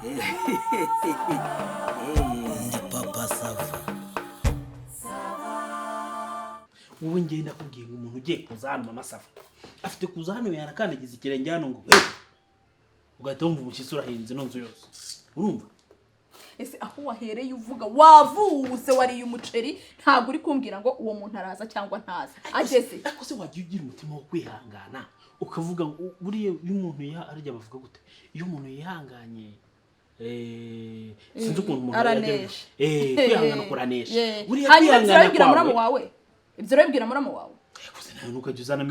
Ndi papa Sava. Wowe ngiye ndakubwiye ngo umuntu ugiye kuza hano mama Sava afite kuza hano yarakandagiza ikirenge hano ngo ugahita wumva umushyitsi urahinze ino nzu yose. Urumva? Ese aho wahereye uvuga wavuse wariye umuceri ntabwo uri kumbwira ngo uwo muntu araza cyangwa ntaza ageze. Ariko se wagiye ugira umutima wo kwihangana ukavuga ngo buriye uyu muntu arya bavuga gute iyo umuntu yihanganye sinzi ukuntu umuntu aranesha kwihangana kuranesha buriya kwihangana kwa muramu wawe ibyo rero muramu wawe nukajya uzana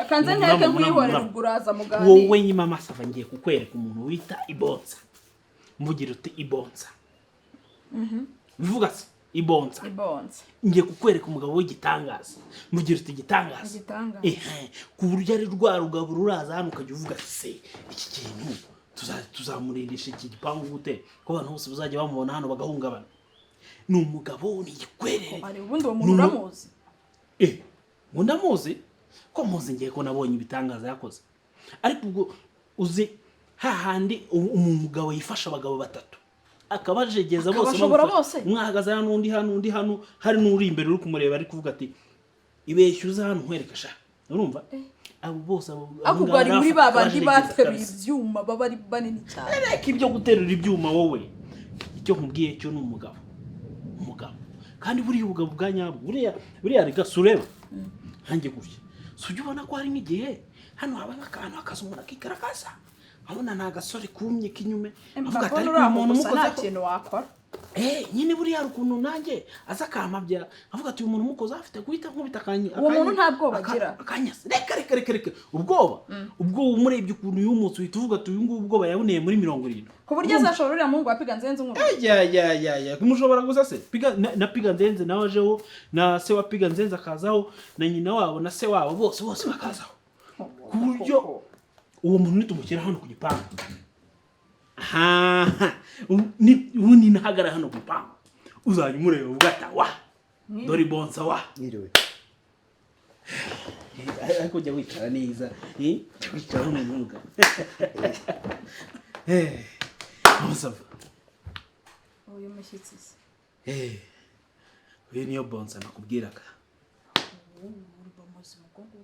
kanze nteke ngwihorera uguraza mugani wowe nyima Mama Sava ngiye kukwereka umuntu wita Ibonza mvugira uti Ibonza bivuga se Ibonza ngiye kukwereka umugabo w'igitangaza mvugira uti igitangaza ku buryo ari rwa rugabo ruraza hano ukajya uvuga se iki kintu tuzamurindisha iki gipangu gute ko abantu bose bazajya bamubona hano bagahungabana. Ni umugabo ni igikwerere ari ubundi uwo muntu uramuzi ngo ndamuzi ko muzi ngiye ko nabonye ibitangaza yakoze ariko ubwo uzi hahandi umugabo yifasha abagabo batatu akabajegeza bose mwahagaze hano undi hano hari n'uri imbere uri kumureba ari kuvuga ati ibeshyuza hano nkwereka sha. Urumva abo bose ako bari muri babandi bateruye ibyuma baba ari banini cyane reka ibyo guterura ibyuma wowe icyo nkubwiye cyo ni umugabo kandi buriya ubugabo bwa nyabwo buriya rigasureba hange gutya sujye ubona ko hari n'igihe hano haba n'akantu akaza umuntu akigaragaza abona nta gasore kumye k'inyume avuga ati ariko umuntu umukoze ikintu wakora nyine buriya ukuntu nanjye aza akamabya avuga ati uyu muntu umukoze afite guhita nkubita akanya uwo muntu nta bwoba agira akanyasa reka ubwoba ubwo umurebye ukuntu uyu munsi uhita uvuga ati uyu nguyu ubwoba yaboneye muri 70 ku buryo azashobora uriya mungu wapiga nzenze umwe kumushobora gusa se na piga nzenze nawe ajeho na se wa piga nzenze akazaho na nyina wabo na se wabo bose bakazaho ku buryo uwo muntu nitumukira hano ku gipangu ubundi nahagara hano ku gipangu uzajya umureba ugata wa dore Ibonza wa Niriwe. ariko jya wicara neza wicara n'umwuga Mama Sava uyu mushyitsi se uyu niyo Bonza nakubwiraga bamuzi mu bwonko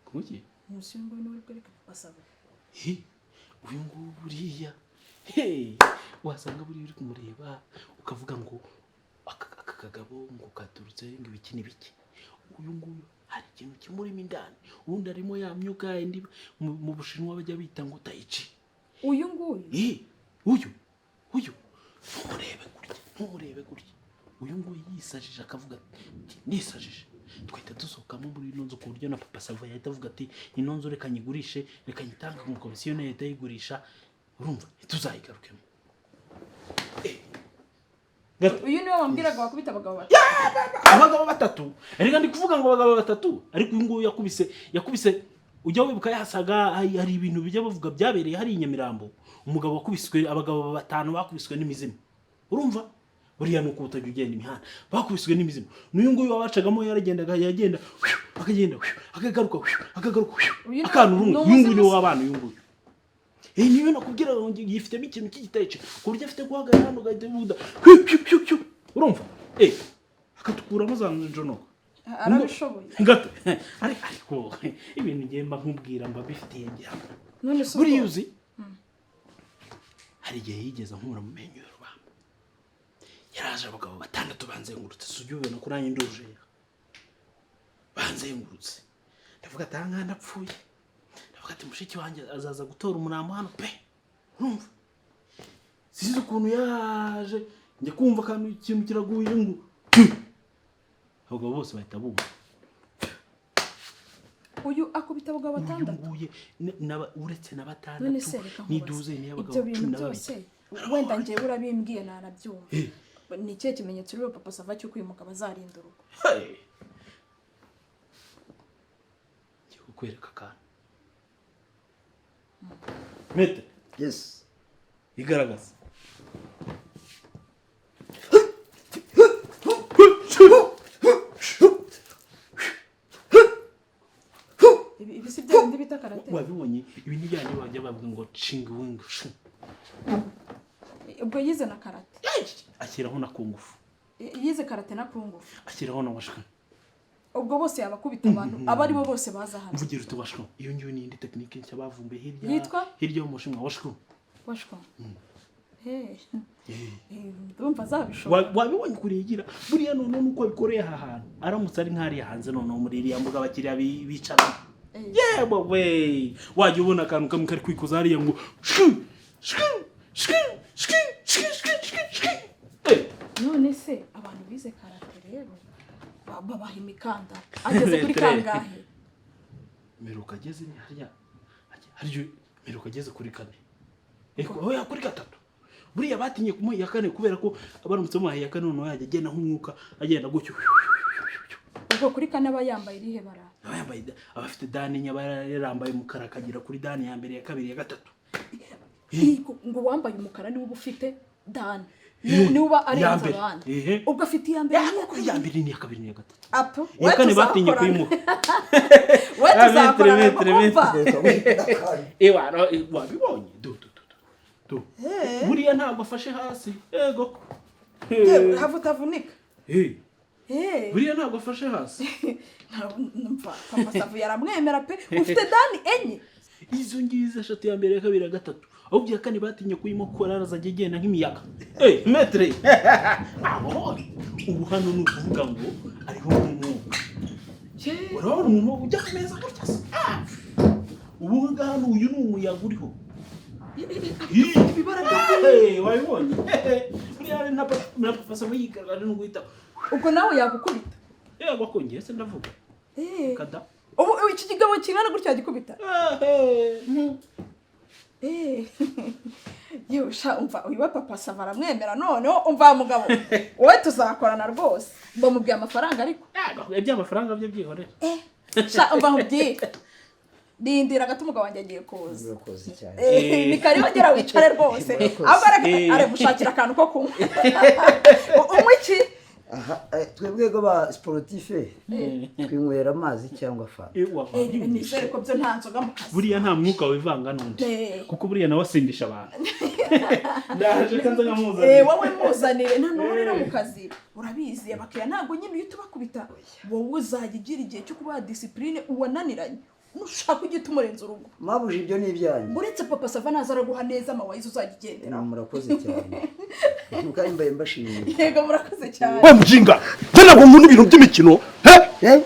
kuki musi ngo ni uri kwereka Basava uyu nguyu buriya wasanga buriya uri kumureba ukavuga ngo aka kagabo ngo katurutse ngo ibiki n'ibiki uyu nguyu hari ikintu kimurimo indani ubundi arimo ya myuka indi mu Bushinwa bajya bita ngo Tai Chi. Uyu nguyu uyu ntumurebe gutya uyu nguyu yisajije akavuga ati nisajije twita dusohokamo muri ino nzu ku buryo na Papa Sava yahita avuga ati ino nzu reka nyigurishe reka nyitanga mu komisiyo leta yigurisha. Urumva tuzayigarukemo uyu niwe wambwiraga wakubita abagabo batatu ariko ndi kuvuga ngo abagabo batatu ariko uyu nguyu yakubise ujya wibuka yasaga hari ibintu bijya bavuga byabereye hari Nyamirambo umugabo wakubiswe abagabo batanu bakubiswe n'imizimu. Urumva buriya nuko utajya ugenda imihanda bakubiswe n'imizimu n'uyu nguyu wabacagamo yagenda akagaruka akantu rumwe uyu nguyu w'abana uyu nguyu niyo nakubwira ngo yifitemo ikintu cy'igitekerezo ku buryo afite guhagarara hano ugahita uvuga urumva akatukuramo za njono arabishoboye ariko ibintu ngemba nkubwira mba bifitiye gihamya none se buriya uzi hari igihe yigeze nkura mu menyo y'urubamba yaraje abagabo batandatu banzengurutse sujye ubona ko nanjye nduje banzengurutse ndavuga ati aha ndapfuye ati mushiki wanjye azaza gutora umurambo hano pe. Urumva sinzi ukuntu yaje njye kumva kandi ikintu kiraguye ngo abagabo bose bahita bumva uyu akubita abagabo batandatu uretse na batandatu niduze ni abagabo 12 wenda ngiye burabimbwiye narabyumva ni cyo kimenyetso rero Papa Sava cyo kwimuka bazarinda urugo cyo kukwereka kana Mete. Yes. Igaragaza. Ibi si bya bindi bitaka karate wabibonye ibi nijyanye bajya bavuga ngo chingwing ubwo yize na karate akiraho na kungufu yize karate na kungufu akiraho na washka ubwo bose yabakubita abantu abari bo bose baza hano mvugira utubashwa iyo ngiyo ni indi technique nshya bavumbuye Yitwa? hirya mu mushinga washka ndumva zabishobora wabibonye kurigira buriya none nuko bikoreye aha hantu aramutse ari nk'ari hanze none muri iriya mbuga abakiriya bicara yewe we wajya ubona akantu kamwe kari kwikoza hariya ngo none se abantu bize karate rero babaha imikanda ageze kuri kangahe meruka ageze ni harya meruka ageze kuri kane oya kuri gatatu buriya batinye kumuha iya kane kubera ko baramutse bamuha iya kane noneho yajya agenda nk'umwuka agenda gutyo ubwo kuri kane aba yambaye irihe bara abafite dani nya yarambaye umukara akagira kuri dani ya mbere ya kabiri ya gatatu ngo wambaye umukara niwe ufite dani niwe uba arenze abandi ubwo afite iya mbere ya mbere ni ya kabiri ni ya gatatu apo iya kane batinye kuyimuha we tuzakorana wabibonye buriya ntabwo afashe hasi yego havutavunika buriya ntabwo afashe hasi papa Savu yaramwemera pe ufite dani enye izo ngizo eshatu ya mbere ya kabiri ya gatatu ahubwo iya kane batinye kuyimukora arazajya agenda nk'imiyaga metre ubu hano ni ukuvuga ngo ariho n'umwuka urabona umuntu ujya ku meza gutya se ubu ngaha uyu ni umuyaga uriho ibibara wabibonye buriya na papa Savu yigaragara no guhita ubwo nawe yagukubita yego akongeye se ndavuga kada ubu iki kigabo kingana gutya gikubita yewe sha umva uyu wa papa Savu aramwemera none umva mugabo wowe tuzakorana rwose mba mubwiye amafaranga ariko iby'amafaranga byo byihorera sha umva nkubwiye Dindira gato umugabo wanjye agiye kuza. Urakoze cyane. Ni kari wagera wicare rwose. Ahubwo are gushakira akantu ko kunywa. Umwiki? Aha, twebwe go ba sportife. Twinywera amazi cyangwa fa. Ni sere ko byo nta nzoga mu kazi. Buriya nta mwuka wivanga n'undi. Kuko buriya nawe asindisha abantu. Ndaje kanza nkamuzanira. Wowe muzanire none no mu kazi. Urabizi abakiriya ntabwo nyine uhita ubakubita. Wowe uzagigira igihe cyo kuba discipline uwananiranye. Nushaka ugita umurenze urugo. Mabuje ibyo ni ibyanyu. Buretse papa Savu naza araguha neza amawayizo uzagigendera. Murakoze cyane. Mukari mbaye mbashimiye. Yego murakoze cyane. We mujinga. Ntabwo nkunda ibintu by'imikino. He?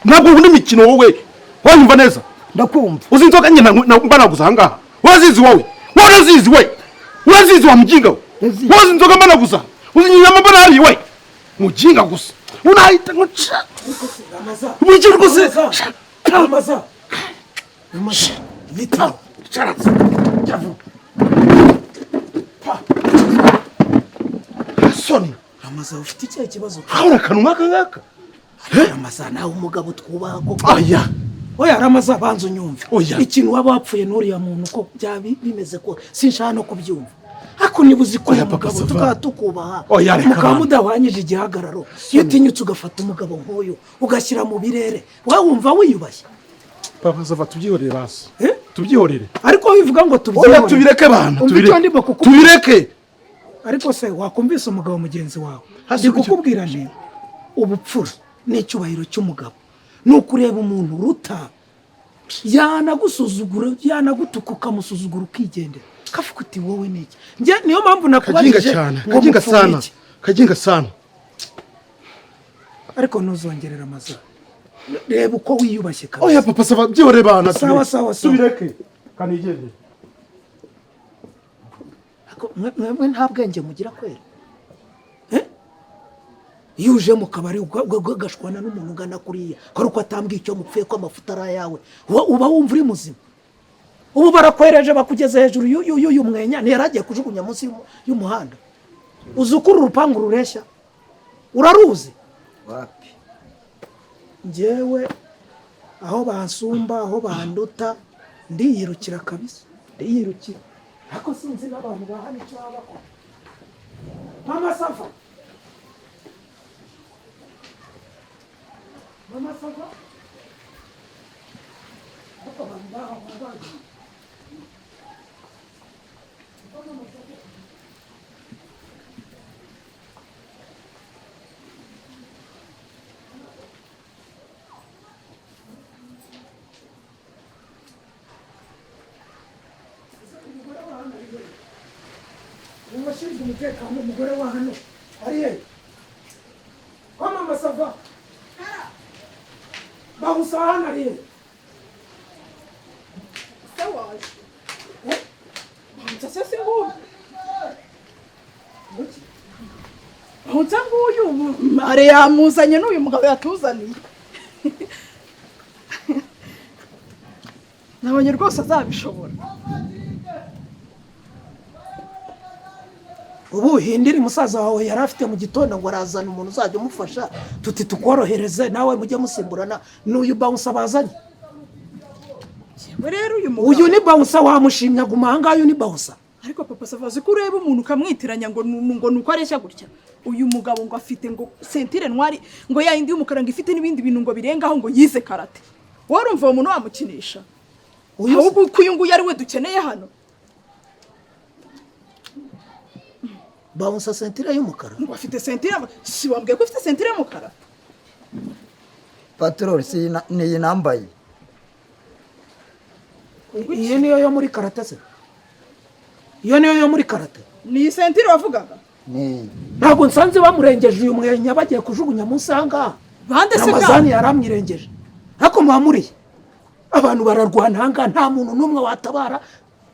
Ntabwo nkunda imikino wowe. Wanyumva neza? Ndakumva. Uzi inzoga nyine mbanaguza hangaha. Urazizi wowe. Urazizi we. Urazizi wa mujinga we. Uzi inzoga mbanaguza. Uzi inyama mbana hari we. Mujinga gusa. Unahita nkuca. Mujinga gusa. Ramaza. Ramaza. Nita. Charatse. Javu. Soni. Ramaza ufite icyo kibazo. Ahora kanuma kangaka. Ramaza nawe umugabo twubaha ko. Aya. Oya Ramaza banzo nyumve. Oya. Ikintu waba wapfuye n'uriya muntu ko byabi bimeze ko sinshaka no kubyumva. Ako nibuzi ko umugabo tukatukubaha. Mukamudahwanyije igihagararo. Iyo tinyutse ugafata umugabo nk'uyu ugashyira mu birere. Wa wumva wiyubashye. Papa Savu tubyihorere basi. Tubyihorere. Ariko bivuga ngo tubyihorere. Oya tubireke bana. Tubireke. Ariko se wakumvise umugabo mugenzi wawe. Ndi kukubwira nti ubupfura n'icyubahiro cy'umugabo. Nukureba umuntu ruta yanagusuzugura yanagutukuka musuzugura ukigendera. Kafuka uti wowe niki. Nje niyo mpamvu nakubarije. Kajinga sana. Ariko ntuzongerera amaza. Reba uko wiyubashye kabisa. Oya papa Savu byihorere bana. Sawa. Tubireke. Kanigende. Mwe nta bwenge mugira kwera. Iyo uje mu kabari ugashwana n'umuntu ugana kuriya ko uko atambwiye icyo mupfuye ko amafuta ari ayawe uba wumva uri muzima. Ubu barakwereje bakugeze hejuru y'uyu mwenya ntiyaragiye kujugunya munsi y'umuhanda. Uzukura urupangu rureshya uraruzi wapi? Njyewe aho bansumba aho banduta ndiyirukira kabisa ndiyirukira. Ako sinzi n'abantu bahana icyo babakora. Mama Savu. Mama Savu. Umushinzwe umutekano umugore wa hano ari he? Kwa mama sava bahusa hano ari he? Sawaje bahutsa se nguyu bahutsa nguyu mare yamuzanye n'uyu mugabo yatuzaniye nabonye rwose azabishobora. Ubu hindira musaza wawe yari afite mu gitondo ngo arazana umuntu uzajya umufasha tuti tukorohereze nawe mujye musimburana n'uyu bounce bazanye. Rero uyu mugabo Uyu ni bounce wamushimya gumanga uyu ni bounce. Ariko papa savaze ko ureba umuntu ukamwitiranya ngo nuko areshya gutya. Uyu mugabo ngo afite ngo sentire ntwari ngo yayindi y'umukara ngo ifite n'ibindi bintu ngo birengaho ngo yize karate. Wowe urumva umuntu wamukinisha? Ahubwo ko uyu nguyu ari we dukeneye hano. Bounce sentire y'umukara. Ngo afite sentire si wambwiye ko afite sentire y'umukara? Patrol si ni nambaye. Iyo niyo yo muri karate se? Iyo niyo yo muri karate? Ni sentire wavugaga? Ni. Ntabwo nsanze bamurengeje uyu mwenya bagiye kujugunya munsi hanga. Bande se Ramazani yaramwirengeje. Hako mwamuriye. Abantu bararwana hanga nta muntu numwe watabara.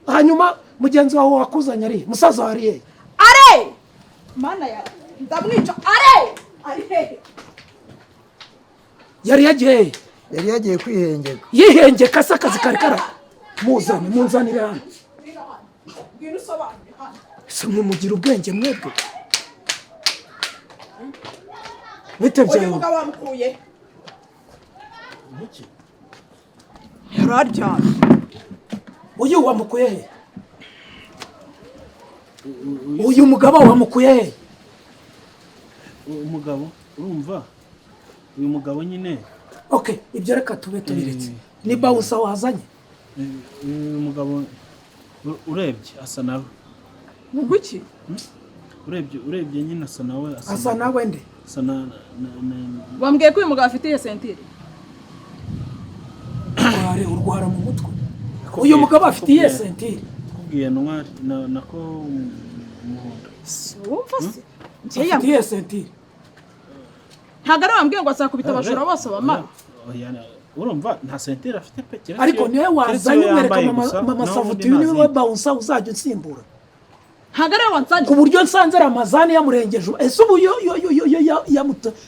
Hanyuma mugenzi wawe wakuzanya ari musaza wari ye. Are! Mana ya ndamwica are! Are! Yari yagiye kwihengeka. Yihengeka se akazi karikara. Munzanire hano. Ngwino usobanure hano. Se mugira ubwenge mwebwe. Bite byawe? Uyu mugabo wamukuye. Yararyamye. Uyu wamukuye he? Uyu mugabo wamukuye he? Umugabo urumva uyu mugabo nyine Okay, ibyo reka tube tubiretse. Ni bounce wazanye? uyu mugabo urebye asa nawe. Muguki? Urebye nyine asa nawe Asa nawe nde? asa na Bambwiye ko uyu mugabo afite iyo sentire. Are urwara mu mutwe. Uyu mugabo afite iyo sentire. kubwiye ntwari nako umuhondo. Wumva se? Afite iyo sentire. Ntabwo ari wambwiye ngo azakubita abajura bose bamara. Urumva nta sentire afite pe. Ariko niwe wazanye umwereka mama savuti niwe bounce uzajya unsimbura. Ntabwo ari wanzanye. Ku buryo nsanze Ramazani yamurengeje. Ese ubu yo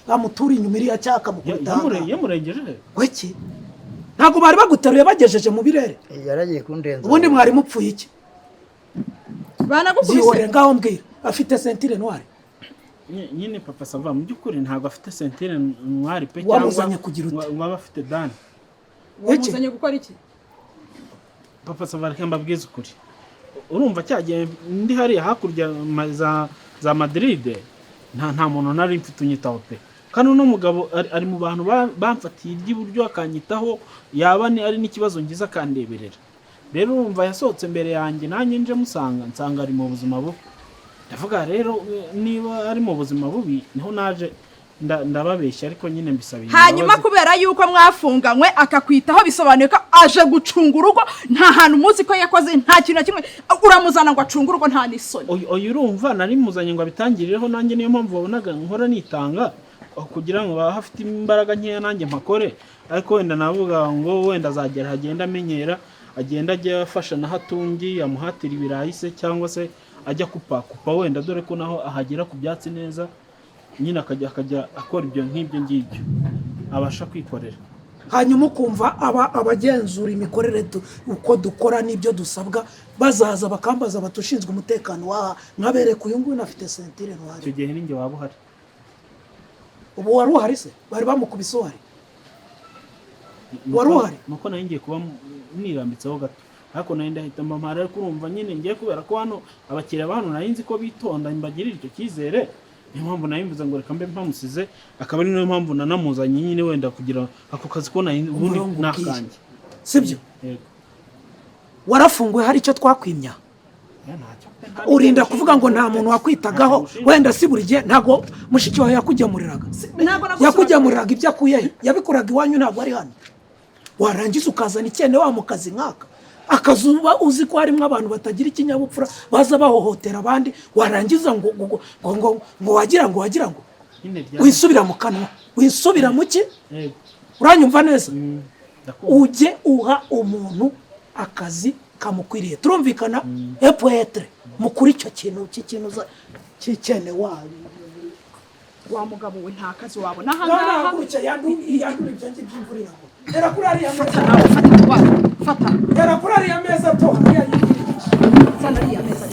amuturi inyuma iriya cyaka mukutanga. Yamurengeje. Weki? Ntabwo bari baguteruye bagejeje mu birere. Yaragiye kundenza. Ubundi mwari mupfuye iki? Banagukubise. Zihore ngaho mbwira. Afite sentire noire. Nyine papa sava mu by'ukuri ntabwo afite sentire ntwari pe Wamuzanye kugira ute? waba afite dani. Wamuzanye gukora iki? Papa sava reka mbabwize ukuri. Urumva cyagiye ndi hariya hakurya za Madrid nta muntu nari mfite unyitaho pe. Kandi uno mugabo ari mu bantu bamfatiye iry'iburyo akanyitaho yaba ari n'ikibazo ngiza kandeberera. Rero urumva yasohotse mbere yanjye nanjye nje musanga nsanga ari mu buzima bubi. Ndavuga rero niba ari mu buzima bubi niho naje ndababeshya ariko nyine mbisabiye. Hanyuma kubera yuko mwafunganywe akakwitaho bisobanuye ko aje gucunga urugo nta hantu muzi ko yakoze nta kintu na kimwe uramuzana ngo acunga urugo nta n'isoni. Oyo urumva nari muzanye ngo abitangirireho nanjye niyo mpamvu wabonaga nkora nitanga kugira ngo hafite imbaraga nkeya nanjye mpakore. Ariko wenda navuga ngo wenda azagera hagenda amenyera agenda ajya afasha na hatungi amuhatira ibirayi se cyangwa se ajya kupakupa wenda dore ko naho ahagera ku byatsi neza nyine akajya akora ibyo nk'ibyo ngibyo abasha kwikorera. Hanyuma ukumva abagenzura imikorere uko dukora n'ibyo dusabwa bazaza bakambaza batushinzwe umutekano wa nkabereka uyu nguyu afite sentire noire. Icyo gihe ninjye waba uhari. Ubu wari uhari se? Bari bamukubise uhari? Wari uhari? Nuko nari ngiye kuba nirambitseho gato. Ariko nari ndahita mpamara ariko urumva nyine ngiye kubera ko hano abakiriya ba hano nari nzi ko bitonda mbagirira icyo cyizere. Niyo mpamvu nayimvuze ngo reka mbe mpamusize akaba ari niyo mpamvu nanamuzanye nyine wenda kugira ako kazi ko ubundi nakanje. Sibyo? warafunguwe hari icyo twakwimya urinda kuvuga ngo nta muntu wakwitagaho wenda si buri gihe ntabwo mushiki wawe yakugemuriraga yakugemuriraga ibyo akuye yabikoraga iwanyu ntabwo ari hano warangiza ukazana icyene wa mu kazi nk'aka akazuba uzi ko harimo abantu batagira ikinyabupfura baza bahohotera abandi warangiza ngo wagira ngo wisubira mu kanwa wisubira mu ki uranyumva neza ujye uha umuntu akazi kamukwiriye turumvikana epoetre mukuri icyo kintu cy'ikintu cy'icyene wa mugabo we nta kazi wabona ahangaha era kuri ariya fata era kuri ariya meza to sana ariya meza